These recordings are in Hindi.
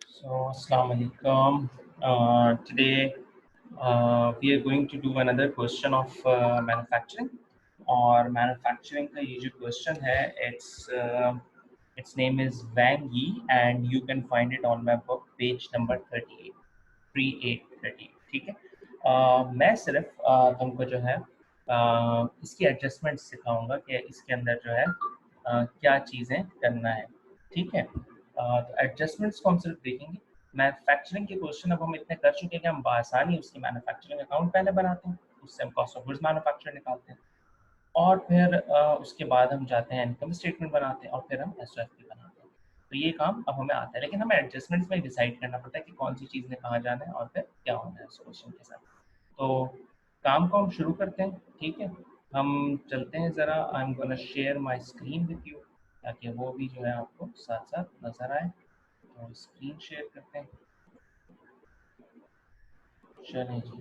So, Assalamu alaikum. Today we are going to do another question of manufacturing. और manufacturing का ये जो question है, its name is Wang Yi, and you can find it on my book, page number 38, 3838. ठीक है? मैं सिर्फ तुमको जो है इसकी एडजस्टमेंट सिखाऊंगा कि इसके अंदर जो है क्या चीज़ें करना है, ठीक है? तो एडजस्टमेंट्स को हम सिर्फ देखेंगे। मैन्युफैक्चरिंग के क्वेश्चन अब हम इतने कर चुके हैं कि हम बआसानी उसकी मैन्युफैक्चरिंग अकाउंट पहले बनाते हैं, उससे हम कॉस्ट ऑफ गुड्स मैन्युफैक्चर निकालते हैं, और फिर उसके बाद हम जाते हैं इनकम स्टेटमेंट बनाते हैं, और फिर हम एसओएफपी बनाते हैं। तो ये काम अब हमें आता है, लेकिन हमें एडजस्टमेंट्स में डिसाइड करना पड़ता है कि कौन सी चीज़ ने कहाँ जाना है और फिर क्या होना है उस क्वेश्चन के साथ। तो काम को हम शुरू करते हैं, ठीक है? हम चलते हैं ज़रा, I am gonna share my screen with you, ताकि वो भी जो है आपको साथ साथ नज़र आए। तो स्क्रीन शेयर करते हैं। चलें जी,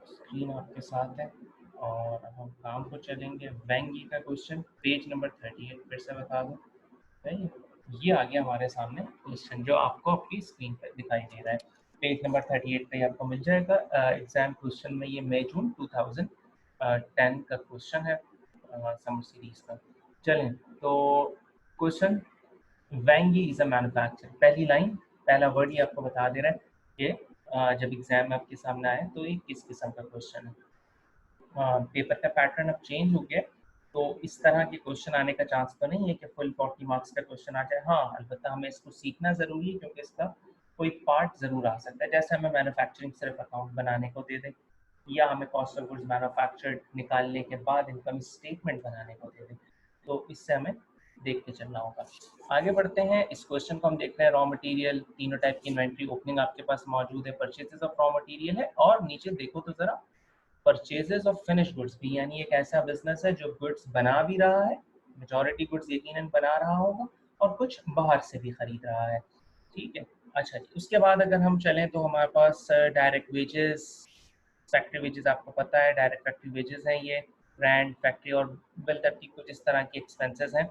स्क्रीन आपके साथ है और अब हम काम को चलेंगे। वेंगी का क्वेश्चन पेज नंबर 38 फिर से बता दूं, सही है? ये आ गया हमारे सामने क्वेश्चन जो आपको आपकी स्क्रीन पर दिखाई दे रहा है। पेज नंबर 38 पे आपको मिल जाएगा। एग्जाम क्वेश्चन में ये मई जून 2010 का क्वेश्चन है, समर सीरीज का। चलें तो question, Vengi is a manufacture. पहली लाइन, पहला वर्ड ही आपको बता दे रहा है कि जब एग्जाम में आपके सामने आए तो ये किस किस्म का क्वेश्चन है। पेपर का पैटर्न अब चेंज हो गया, तो इस तरह के क्वेश्चन आने का चांस तो नहीं है कि फुल 40 मार्क्स का क्वेश्चन आ जाए। हाँ, अलबत्ता हमें इसको सीखना ज़रूरी है, क्योंकि इसका कोई पार्ट ज़रूर आ सकता है। जैसे हमें मैन्युफैक्चरिंग सिर्फ अकाउंट बनाने को दे दे, या हमें कॉस्ट ऑफ गुड्स मैन्युफैक्चर्ड निकालने के बाद इनकम स्टेटमेंट बनाने को दे दे, तो इससे हमें देख के चलना होगा। आगे बढ़ते हैं। इस क्वेश्चन को हम देख रहे हैं, रॉ मटेरियल, तीनों टाइप की इन्वेंट्री ओपनिंग आपके पास मौजूद है, परचेजेस ऑफ रॉ मटेरियल है, और नीचे देखो तो ज़रा परचेजेस ऑफ फिनिश गुड्स भी, यानी एक ऐसा बिजनेस है जो गुड्स बना भी रहा है, मेजॉरिटी गुड्स यकीनन बना रहा होगा, और कुछ बाहर से भी खरीद रहा है, ठीक है? अच्छा जी, उसके बाद अगर हम चलें तो हमारे पास डायरेक्ट वेजेस, फैक्ट्री वेजेस आपको पता है, डायरेक्ट फैक्ट्री वेजेस हैं ये, ब्रांड, फैक्ट्री और बिल तरतीब कुछ इस तरह के एक्सपेंसेस हैं।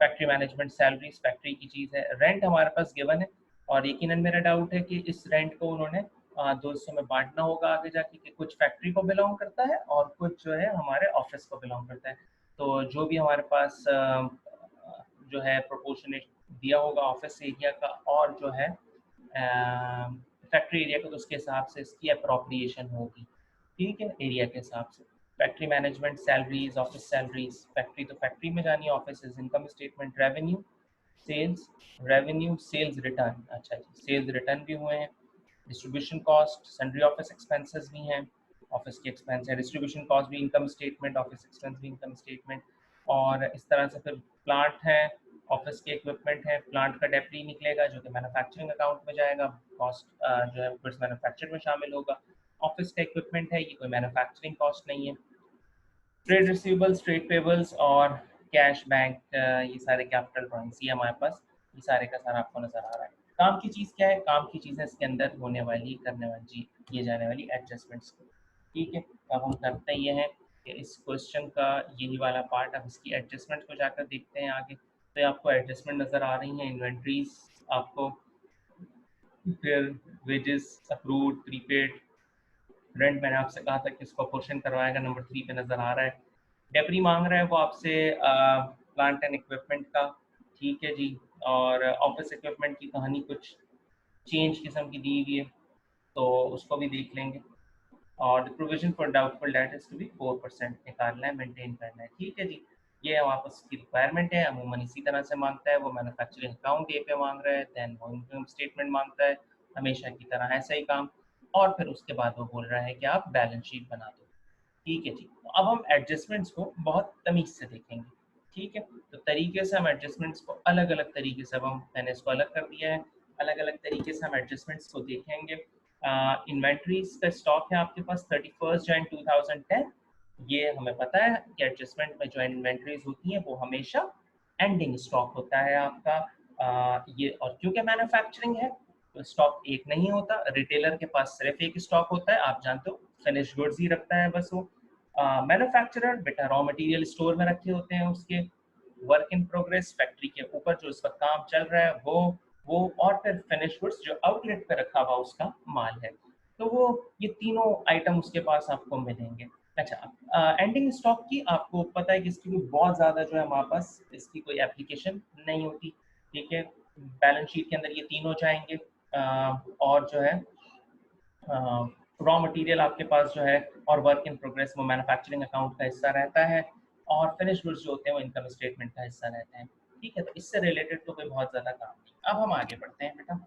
फैक्ट्री मैनेजमेंट सैलरीज फैक्ट्री की चीज़ है। रेंट हमारे पास गिवन है, और यकीनन मेरा डाउट है कि इस रेंट को उन्होंने दो हिस्सों में बांटना होगा आगे जाके, कि कुछ फैक्ट्री को बिलोंग करता है और कुछ जो है हमारे ऑफिस को बिलोंग करता है। तो जो भी हमारे पास जो है प्रोपोर्शनेट दिया होगा ऑफिस एरिया का और जो है फैक्ट्री एरिया का, तो उसके हिसाब से इसकी अप्रोप्रिएशन होगी, ठीक है, एरिया के हिसाब से। Factory management salaries, office salaries, factory तो फैक्ट्री में जानी है, office income statement, revenue, sales, revenue, sales return, अच्छा जी, सेल्स रिटर्न भी हुए हैं। Distribution cost, sundry office expenses भी हैं, ऑफिस के एक्सपेंस है, डिस्ट्रीब्यूशन कॉस्ट भी इनकम स्टेटमेंट, ऑफिस एक्सपेंस भी इनकम स्टेटमेंट, और इस तरह से फिर प्लांट है, ऑफिस के इक्विपमेंट है, प्लांट का डेप्री निकलेगा जो कि मैन्युफैक्चरिंग अकाउंट में जाएगा, कॉस्ट जो है गुड्स मैन्युफैक्चर में शामिल होगा। ऑफिस का इक्विपमेंट है, ये कोई मैन्युफैक्चरिंग कॉस्ट नहीं है। ट्रेड रिसीवेबल्स, ट्रेड पेबल्स और कैश बैंक, ये सारे कैपिटल ड्रॉइंग्स, ये हमारे पास ये सारे का सारा आपको नज़र आ रहा है। काम की चीज़ क्या है? काम की चीज़ है इसके अंदर होने वाली, करने वाली, किए जाने वाली एडजस्टमेंट्स, ठीक है? अब हम करते ये हैं कि इस क्वेश्चन का यही वाला पार्ट, अब इसकी एडजस्टमेंट को जाकर देखते हैं आगे। तो ये आपको एडजस्टमेंट नज़र आ रही हैं, इन्वेंट्रीज आपको, फिर वेजेस, अप्रूव्ड, प्रीपेड, रेंट मैंने आपसे कहा था कि इसको पोर्शन करवाएगा, नंबर 3 पे नज़र आ रहा है। डेप्री मांग रहा है वो आपसे प्लांट एंड इक्विपमेंट का, ठीक है जी, और ऑफिस इक्विपमेंट की कहानी कुछ चेंज किस्म की दी हुई है, तो उसको भी देख लेंगे। और the provision for doubtful debt is to be 4% निकालना है, मेंटेन करना है, ठीक है जी। ये हमारे पास की रिक्वायरमेंट है, अमूमन इसी तरह से मांगता है वो। मैन्युफैक्चरिंग अकाउंट ए पे मांग रहा है, दैन वो इनकम स्टेटमेंट मांगता है, हमेशा की तरह ऐसा ही काम, और फिर उसके बाद वो बोल रहा है कि आप बैलेंस शीट बना दो, ठीक है जी। तो अब हम एडजस्टमेंट्स को बहुत तमीज़ से देखेंगे, ठीक है? तो तरीके से हम एडजस्टमेंट्स को अलग अलग तरीके से, अब हम मैंने इसको अलग कर दिया है, अलग अलग तरीके से हम एडजस्टमेंट्स को देखेंगे। इन्वेंट्रीज का स्टॉक है आपके पास 31 जैन 2010। ये हमें पता है कि एडजस्टमेंट में जो इन्वेंट्रीज होती हैं वो हमेशा एंडिंग स्टॉक होता है आपका। ये, और क्योंकि मैन्युफैक्चरिंग है तो स्टॉक एक नहीं होता, रिटेलर के पास सिर्फ एक स्टॉक होता है, आप जानते हो, फिनिश गुड्स ही रखता है बस वो। मैन्युफैक्चरर बेटा रॉ मटेरियल स्टोर में रखे होते हैं उसके, वर्क इन प्रोग्रेस फैक्ट्री के ऊपर जो इस वक्त काम चल रहा है वो और फिर फिनिश गुड्स जो आउटलेट पे रखा हुआ उसका माल है। तो वो ये तीनों आइटम उसके पास आपको मिलेंगे। अच्छा, एंडिंग स्टॉक की आपको पता है कि इसकी कोई बहुत ज़्यादा जो है हमारे पास इसकी कोई एप्लीकेशन नहीं होती, ठीक है। बैलेंस शीट के अंदर ये तीनों जाएंगे, और जो है रॉ मटेरियल आपके पास जो है और वर्क इन प्रोग्रेस वो मैन्युफैक्चरिंग अकाउंट का हिस्सा रहता है, और फिनिश गुड्स जो होते हैं वो इनकम स्टेटमेंट का हिस्सा रहते हैं, ठीक है। तो इससे रिलेटेड तो कोई बहुत ज़्यादा काम नहीं। अब हम आगे बढ़ते हैं बेटा,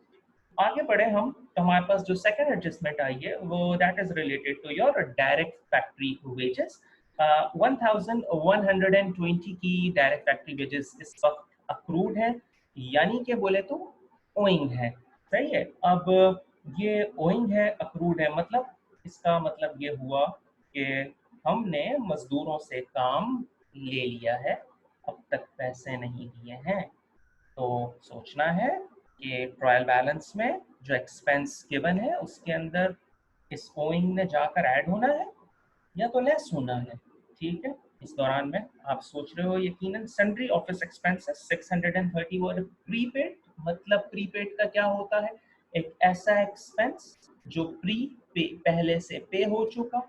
आगे बढ़े हम, तो हमारे पास जो सेकंड एडजस्टमेंट आई है वो that is related to your direct factory wages. 1120 की डायरेक्ट फैक्ट्री वेजेस इस वक्त अक्रूड है, यानी कि बोले तो ओइंग है, सही है। अब ये ओइंग है, अक्रूड है, मतलब इसका मतलब ये हुआ कि हमने मजदूरों से काम ले लिया है, अब तक पैसे नहीं दिए हैं। तो सोचना है कि ट्रायल बैलेंस में जो एक्सपेंस गिवन है उसके अंदर इस ओइंग ने जाकर ऐड होना है या तो लेस होना है, ठीक है। इस दौरान में आप सोच रहे हो यकीनन सन्ड्री ऑफिस एक्सपेंसेस 630 वर प्रीपेड। मतलब प्रीपेड का क्या होता है, एक ऐसा एक्सपेंस जो पहले से पे हो चुका,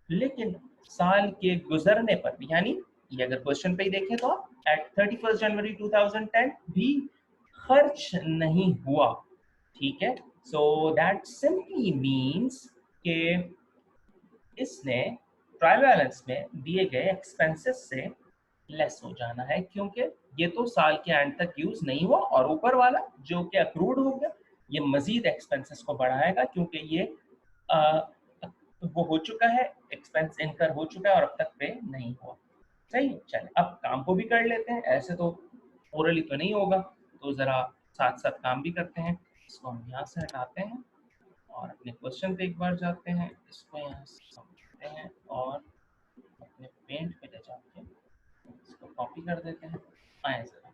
लेकिन साल के गुजरने पर, यानी ये अगर क्वेश्चन पे ही देखें तो आप एट 31 जनवरी 2010 भी खर्च नहीं हुआ, ठीक है। सो दैट सिंपली मीन्स कि इसने ट्रायल बैलेंस में दिए गए एक्सपेंसेस से लेस हो जाना है, क्योंकि ये तो साल के एंड तक यूज नहीं हुआ, और ऊपर वाला जो कि अक्रूड हो गया ये मजीद एक्सपेंसेस को बढ़ाएगा, क्योंकि ये आ, वो हो चुका है, एक्सपेंस इनकर हो चुका है और अब तक पे नहीं हुआ, सही। चलिए अब काम को भी कर लेते हैं, ऐसे तो ओरली तो नहीं होगा, तो जरा साथ साथ काम भी करते हैं। इसको हम यहाँ से हटाते हैं और अपने क्वेश्चन पे एक बार जाते हैं, इसको यहाँ से समझते हैं और अपने पेंट पे ले जाके इसको कॉपी कर देते हैं। आए जरा,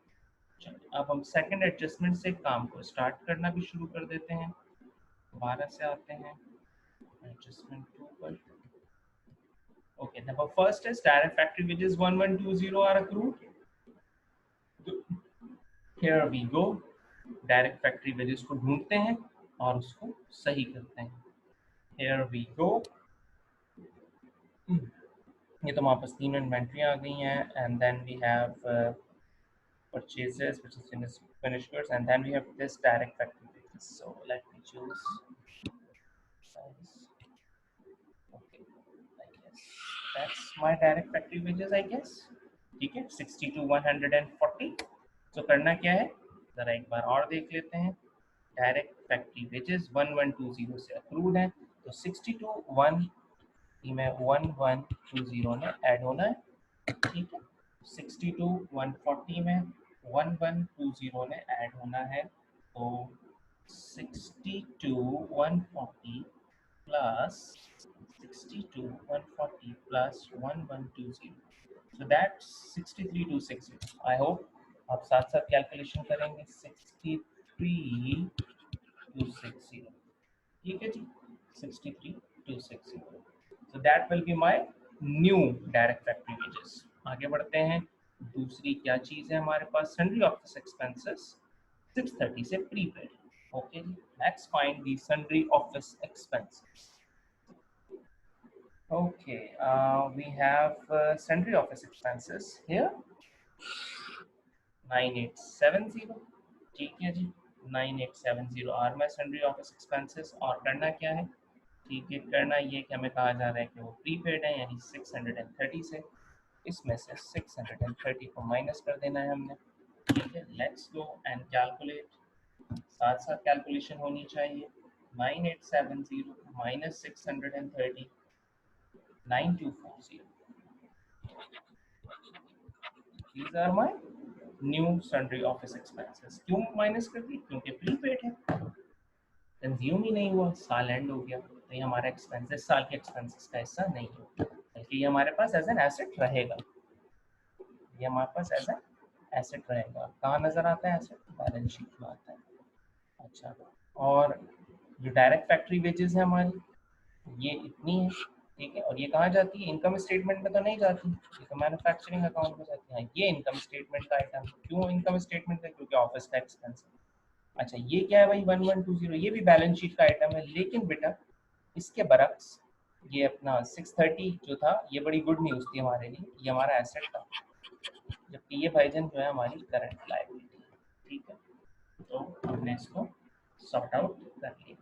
चलिए अब हम सेकंड एडजस्टमेंट से काम को स्टार्ट करना भी शुरू कर देते हैं। दोबारा से आते हैं एडजस्टमेंट 2 पर। Okay, number first is direct factory wages 1120 are accrued. Here we go. Direct factory wages को ढूंढते हैं और उसको सही करते हैं। Here we go. ये तो हमारे पास तीन इन्वेंट्री आ गई हैं, and then we have purchases which is finished goods, and then we have this direct factory wages. So let me choose size. Okay, I guess that's my direct factory wages, I guess. ठीक है, 60 to 140। तो करना क्या है, जरा एक बार और देख लेते हैं। डायरेक्ट फैक्ट्री वेजेस 1120 से अप्रूव्ड है, तो 60 to 1 में 1120 ने ऐड होना है, ठीक है। 60 to 140 में 1120 ने ऐड होना है, तो 60 to 140 plus 60 to 140 plus 1120, so that's 63260। I hope आप साथ साथ कैलकुलेशन करेंगे। 63260, ठीक है जी, 63260। so that will be my new direct factory wages। आगे बढ़ते हैं, दूसरी क्या चीज़ है हमारे पास, sundry office expenses 630 से प्रीपेड। ओके जी, let's find the sundry office expenses। Okay, we have sundry office expenses here 9870, ठीक है जी, 9870 आर में sundry office expenses। और करना क्या है, ठीक है, करना ये कि हमें कहा जा रहा है कि वो प्रीपेड है, यानी 630 से इसमें से 630 को माइनस कर देना है हमने, ठीक है। लेट्स गो एंड कैलकुलेट, साथ साथ कैलकुलेशन होनी चाहिए। 9870 minus 630, 9240। These are my new sundry office expenses। क्यों माइनस कर दी, क्योंकि प्रीपेड है, कंज्यूम ही नहीं हुआ, साल एंड हो गया, तो ये हमारा एक्सपेंसेस साल के एक्सपेंसेस का हिस्सा नहीं है, बल्कि ये हमारे पास एज एन एसेट रहेगा। ये हमारे पास एज एन एसेट रहेगा। कहाँ नजर आता है एसेट, बैलेंस शीट में आता है। अच्छा, और जो डायरेक्ट फैक्ट्री वेजेस है हमारी, ये इतनी है, ठीक है, और ये कहाँ जाती है, इनकम स्टेटमेंट में तो नहीं जाती, ये तो मैन्युफैक्चरिंग अकाउंट में जाती है। ये इनकम स्टेटमेंट का आइटम, क्यों इनकम स्टेटमेंट है, क्योंकि ऑफिस का एक्सपेंस है। अच्छा ये क्या है भाई 1120, ये भी बैलेंस शीट का आइटम है, लेकिन बेटा इसके बरक्स ये अपना 630 जो था ये बड़ी गुड न्यूज़ थी हमारे लिए, ये हमारा एसेट था, जबकि ये भाईजान जो है हमारी करंट लायबिलिटी। ठीक है, तो हमने इसको सॉर्ट आउट कर लिया।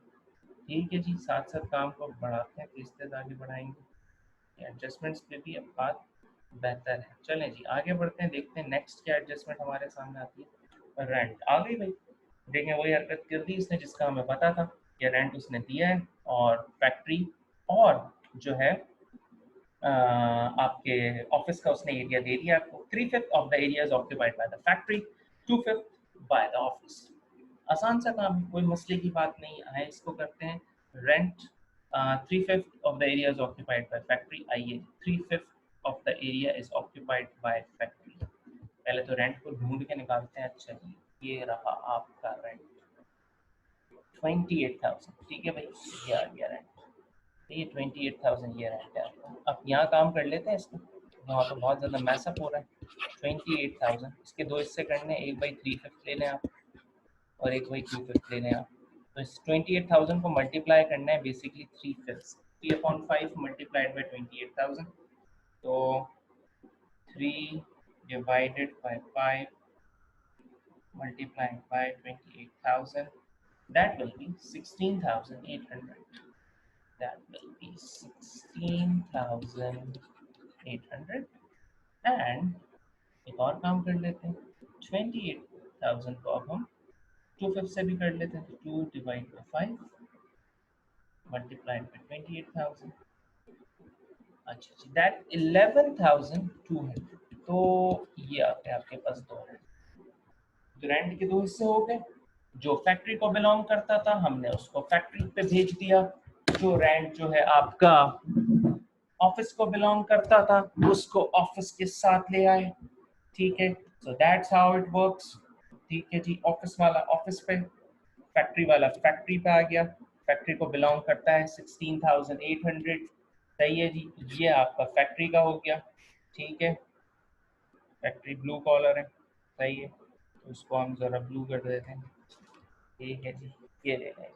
ठीक है जी, साथ साथ काम को बढ़ाते हैं, किस आगे बढ़ाएंगे, एडजस्टमेंट्स पे भी अब बात बेहतर है। चलें जी आगे बढ़ते हैं, देखते हैं नेक्स्ट क्या एडजस्टमेंट हमारे सामने आती है। रेंट आ गई भाई, देखें वही हरकत कर दी इसने जिसका हमें पता था, कि रेंट उसने दिया है, और फैक्ट्री और जो है आपके ऑफिस का उसने एरिया दे दिया आपको। 3/5 of the area is occupied by the factory, 2/5 by the office. आसान सा काम है, कोई मसले की बात नहीं है, इसको करते हैं। Rent 3/5 of the area is occupied by factory. आइए 3/5 of the area is occupied by factory, पहले तो रेंट को ढूंढ के निकालते हैं। अच्छा जी ये रहा आपका रेंट 28,000, ठीक है भाई, ये आ गया रेंट, ये 28,000 ये रेंट है आपका। अब यहाँ काम कर लेते हैं इसको, यहाँ तो बहुत ज़्यादा मैसअप हो रहा है। 28,000 इसके दो हिस्से करने, एक बाई 3/5 ले लें आप और एक बाई 2/5 ले लें आप। तो इस 28,000 को मल्टीप्लाई करना है बेसिकली 3/5, 3/5 मल्टीप्लाइड बाई 28,000, तो 3 divided by 5 multiplied by 28,000, that will be 16,800. That will be 16,800, and एक और काम कर लेते हैं, 28,000 को अब हम 2/5 से भी कर लेते हैं, 2 डिवाइड बाई 5 मल्टीप्लाइड बाई 28,000, अच्छा जी दैट 11,200। तो ये आते हैं आपके पास दो रेंट, रेंट के दो हिस्से हो गए, जो फैक्ट्री को बिलोंग करता था हमने उसको फैक्ट्री पे भेज दिया, जो रेंट जो है आपका ऑफिस को बिलोंग करता था उसको ऑफिस के साथ ले आए। ठीक है, so that's how it works. ठीक है जी, ऑफिस वाला ऑफिस पे, फैक्ट्री वाला फैक्ट्री पे आ गया, फैक्ट्री को बिलोंग करता है 16,800। सही है जी, ये आपका फैक्ट्री का हो गया। ठीक है, फैक्ट्री ब्लू कॉलर है, सही है, तो उसको हम ज़रा ब्लू कर देते हैं। ठीक है जी, ये ले लें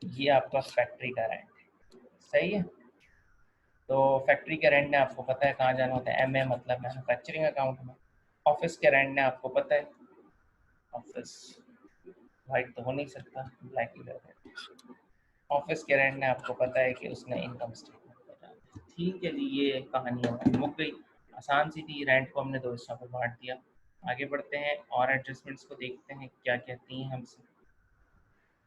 जी, ये आपका फैक्ट्री का रेंट है, सही है। तो फैक्ट्री के रेंट ने आपको पता है कहाँ जाना होता है, एमए मतलब मैन्युफैक्चरिंग अकाउंट में। ऑफिस के रेंट ने आपको पता है, ऑफिस वाइट तो हो नहीं सकता, ब्लैक ही रहता है। ऑफिस के रेंट ने आपको पता है कि उसने इनकम स्टेटमेंट में जाना है। ठीक है जी, ये कहानी हमारी मुक गई, आसान सी थी, रेंट को हमने दो हिस्सों में बांट दिया। आगे बढ़ते हैं और एडजस्टमेंट्स को देखते हैं क्या कहती हैं हमसे।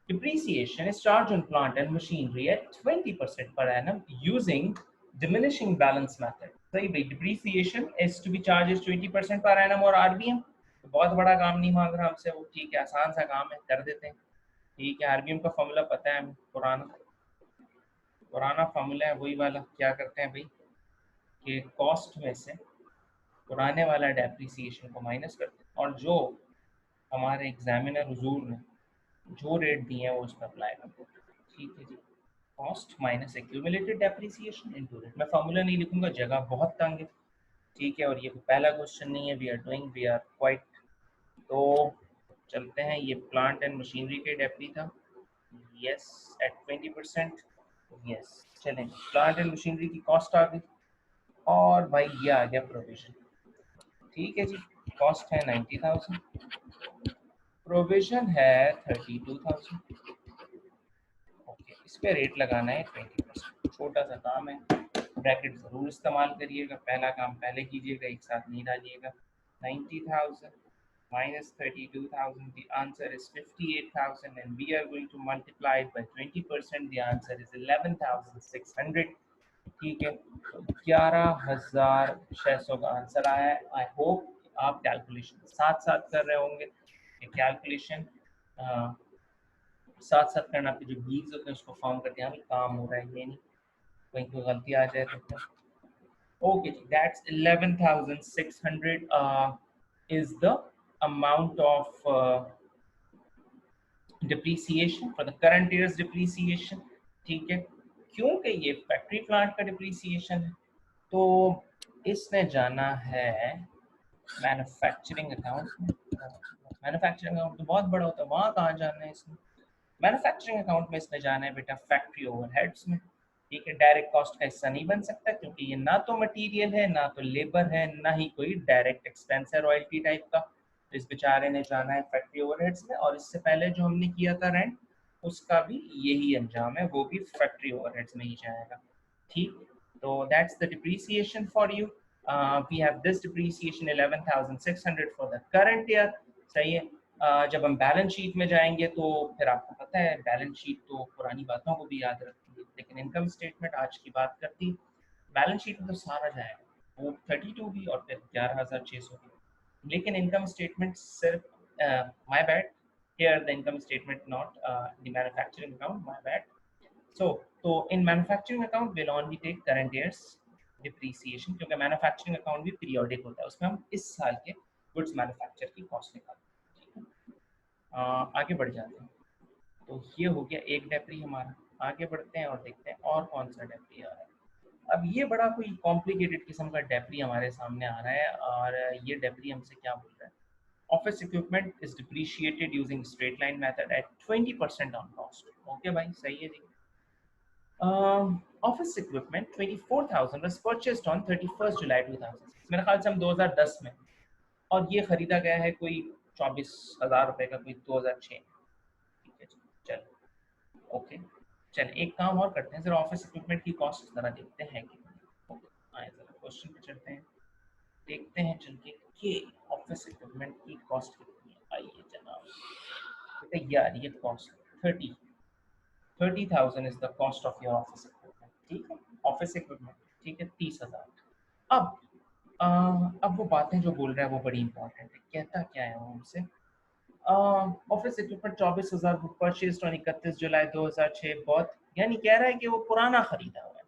Depreciation is charged on plant and machinery at 20% per annum using diminishing balance method. सही भाई, depreciation is to be charged as 20% per annum और RBM तो बहुत बड़ा काम नहीं मांग रहा हमसे वो, ठीक है आसान सा काम है कर देते हैं। ठीक है, आरबीएम का फॉर्मूला पता है हमें, पुराना फॉर्मूला है वही वाला, क्या करते हैं भाई कि कॉस्ट में से पुराने वाला डेप्रिसिएशन को माइनस करते हैं और जो हमारे एग्जामिनर हुजूर ने जो रेट दिए हैं वो उस पर अप्लाई करते हैं। ठीक है जी, cost minus accumulated depreciation into rate. मैं फॉर्मूला नहीं लिखूंगा, जगह बहुत तंग है। ठीक है, और ये पहला क्वेश्चन नहीं है, वी आर क्वाइट। तो चलते हैं, ये प्लांट एंड मशीनरी के डेप्री था, यस एट 20%, यस। चलें, प्लांट एंड मशीनरी की कॉस्ट आ गई और भाई ये आ गया प्रोविजन। ठीक है जी, कॉस्ट है 90,000, प्रोविजन है 32,000। ओके, इस पे रेट लगाना है 20%, छोटा सा काम है, ब्रैकेट जरूर इस्तेमाल करिएगा, पहला काम पहले कीजिएगा, एक साथ नहीं डालिएगा। 90,000 minus 32,000, the answer is 58,000 and we are going to multiply it by 20%, the answer is 11,600। ठीक है, तो 11,600 का आंसर आया है। आई होप आप कैलकुलेशन साथ साथ कर रहे होंगे, कैलकुलेशन साथ साथ करना, आपके जो बीज होते हैं उसको फॉर्म करते हैं, काम हो रहा है ये नहीं कहीं कोई गलती आ जाए तो। ओके जी, that's 11,600 is the amount of depreciation for the current year's depreciation। ठीक है, क्योंकि ये फैक्ट्री प्लांट का डिप्रिसिएशन है, तो इसने जाना है मैन्युफैक्चरिंग अकाउंट में। मैन्युफैक्चरिंग अकाउंट तो बहुत बड़ा होता है, वहाँ कहाँ जाना है इसने? मैन्युफैक्चरिंग अकाउंट में इसने जाना है बेटा फैक्ट्री ओवरहेड्स में। ठीक है, डायरेक्ट कॉस्ट का हिस्सा नहीं बन सकता क्योंकि ये ना तो मटेरियल है, ना तो लेबर है, ना ही कोई डायरेक्ट एक्सपेंस है रॉयल्टी टाइप का। तो इस बेचारे ने जाना है फैक्ट्री ओवरहेड्स में, और इससे पहले जो हमने किया था रेंट, उसका भी यही अंजाम है, वो भी फैक्ट्री ओवरहेड्स में ही जाएगा। ठीक, तो that's the depreciation for you. We have this depreciation 11,600 for the current year. सही है। जब हम बैलेंस शीट में जाएंगे तो फिर आपको पता है बैलेंस शीट तो पुरानी बातों को भी याद रखती है, लेकिन इनकम स्टेटमेंट आज की बात करती। बैलेंस शीट में तो सारा जाएगा, वो 32 भी और फिर 11,600 भी, लेकिन इनकम स्टेटमेंट सिर्फ my bad, here the income statement not the manufacturing account, my bad. तो in manufacturing account will only take current years depreciation, क्योंकि मैन्युफैक्चरिंग अकाउंट भी पीरियोडिक होता है, उसमें हम इस साल के गुड्स मैन्युफैक्चर की कॉस्ट निकालते हैं। आगे बढ़ जाते हैं। तो ये हो गया एक डेप्री हमारा। आगे बढ़ते हैं और देखते हैं और कौन सा डेप्री आ रहा है। अब ये बड़ा कोई कॉम्प्लिकेटेड किस्म का डेप्री हमारे सामने आ रहा है, और ये डेप्री हमसे क्या बोल रहा है? Office equipment is depreciated using straight line method at 20% on cost. Okay भाई, सही है जी। Office equipment 24,000 was purchased on 31st July 2006। मेरे ख्याल से हम 2010 में, और ये खरीदा गया है कोई 24,000 रुपए का, कोई 2006। ठीक है, चलो ओके। चल एक काम और करते हैं, जरा ऑफिस इक्विपमेंट की कॉस्ट जरा देखते हैं कि आए जरा क्वेश्चन पे चलते हैं, देखते हैं चल के कि ऑफिस इक्विपमेंट की कॉस्ट कितनी है। आइए जनाब, बेटा ये आ रही है cost 30,000 is the cost of your office equipment. ठीक है, ऑफिस इक्विपमेंट, ठीक है, 30,000। अब अब वो बातें जो बोल रहा है वो बड़ी इंपॉर्टेंट है। कहता क्या है वो हमसे? ऑफिस इक्विपमेंट 24,000 परचेज ऑन 31 जुलाई 2006। बहुत, यानी कह रहा है कि वो पुराना खरीदा हुआ है।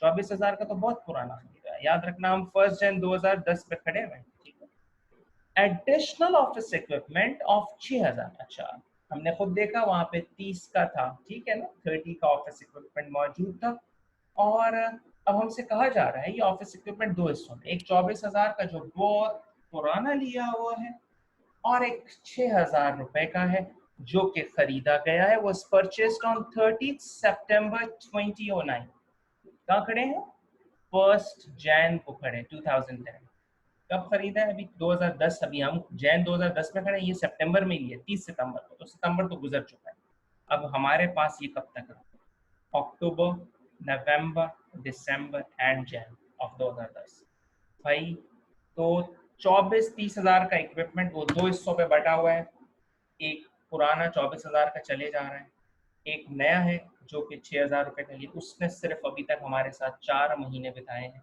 24,000 का तो बहुत पुराना खरीदा है। याद रखना हम 1 जनवरी 2010 पे खड़े हुए हैं। ठीक है, एडिशनल ऑफिस इक्विपमेंट ऑफ 6,000। अच्छा, हमने खुद देखा वहां पे 30 का था, ठीक है ना, 30 का ऑफिस इक्विपमेंट मौजूद था। और अब हमसे कहा जा रहा है ये ऑफिस इक्विपमेंट दो हिस्सों में, एक 24,000 का जो बहुत पुराना लिया हुआ है, और एक 6,000 रुपए का है जो कि खरीदा गया है। was purchased on 30 September 2009। कहाँ खड़े हैं? 1 जैन को खड़े, 2010। कब खरीदा है? अभी 2010, अभी हम जैन 2010 में खड़े हैं, ये सितंबर में ही है, 30 सितंबर को, तो सितंबर तो गुजर चुका है। अब हमारे पास ये कब तक है? अक्टूबर, नवंबर, दिसंबर एंड जैन ऑफ 2010। भाई, तो 24-30 हज़ार का इक्विपमेंट वो दो हिस्सों पे बटा हुआ है। एक पुराना 24,000 का चले जा रहा है, एक नया है जो कि 6,000 रुपये का। लिए उसने सिर्फ अभी तक हमारे साथ 4 महीने बिताए हैं।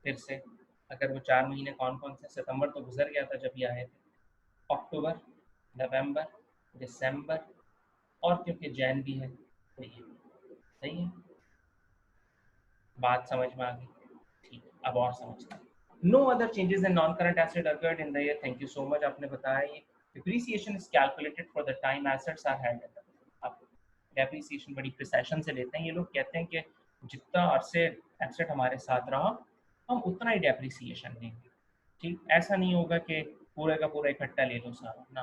फिर से अगर वो 4 महीने कौन कौन से, सितंबर तो गुजर गया था जब ये आए थे, अक्टूबर, नवंबर, दिसंबर, और क्योंकि जैन भी है तो ये सही है। बात समझ में आ गई? ठीक है, अब और समझते हैं। No other changes in non current asset occurred in the year. Thank you so much, आपने बताया ये depreciation is calculated for the time assets are held. अब डेप्रिसिएशन बड़ी प्रिसिशन से लेते हैं ये लोग, कहते हैं कि जितना अरसे एसेट हमारे साथ रहा हम उतना ही डेप्रिसिएशन देंगे। ठीक, ऐसा नहीं होगा कि पूरे का पूरा इकट्ठा ले लो सारा ना।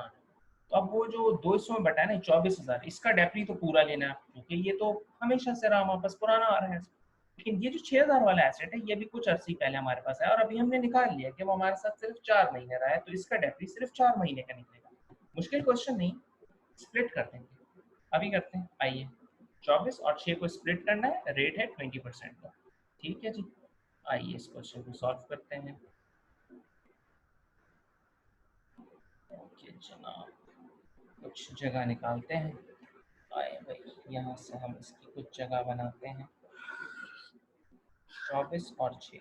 तो अब वो जो दो हिस्सों में बटा है ना 24,000, इसका डेप्री तो पूरा लेना है क्योंकि ये तो हमेशा से रहा हमारे पास, पुराना आ रहा है। लेकिन ये जो 6,000 वाला एसेट है ये भी कुछ अर्से पहले हमारे पास है, और अभी हमने निकाल लिया कि वो हमारे साथ सिर्फ 4 महीने रहा है, तो इसका डेप्री सिर्फ 4 महीने का निकलेगा। मुश्किल क्वेश्चन नहीं, स्प्लिट कर देंगे। अभी करते हैं, आइए। 24 और 6 को स्प्लिट करना है, रेट है 20% का। ठीक है जी, आइए इस क्वेश्चन को सॉल्व करते हैं। ओके जनाब, कुछ जगह निकालते हैं। आए भाई, यहाँ से हम इसकी कुछ जगह बनाते हैं। 24 और 6,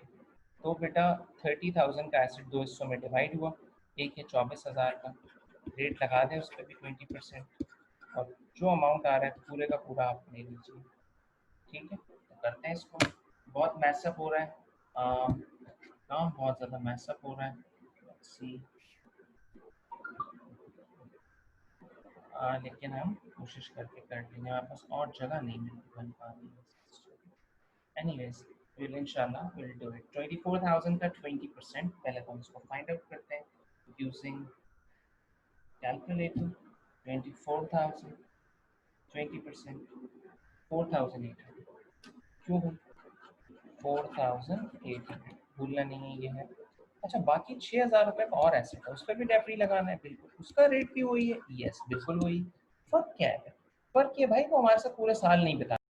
तो बेटा 30,000 का एसेट दो हिस्सों में डिवाइड हुआ। एक है 24,000 का, रेट लगा दें उस पर भी 20%, और जो अमाउंट आ रहा है पूरे का पूरा आप ले लीजिए। ठीक है, तो करते हैं इसको। बहुत मैसअप हो रहा है, काम बहुत ज़्यादा मैसअप हो रहा है। Let's see। लेकिन हम कोशिश करके कर लेंगे, हमारे पास और जगह नहीं बन पा रही है। एनीवेज विल इंशाल्लाह विल डू इट। 24,000 का 20%, पहले तो हम इसको फाइंड आउट करते हैं यूजिंग कैलकुलेटर। 24,000 20% 4,800, क्यों भाई 4,800 भूलना नहीं है ये है। अच्छा बाकी 6,000 रुपये का और एसेट है, उस पर भी डेप्री लगाना है, बिल्कुल उसका रेट भी वही है, यस बिल्कुल वही। फर्क क्या है? फर्क ये भाई वो हमारे साथ पूरे साल नहीं बिता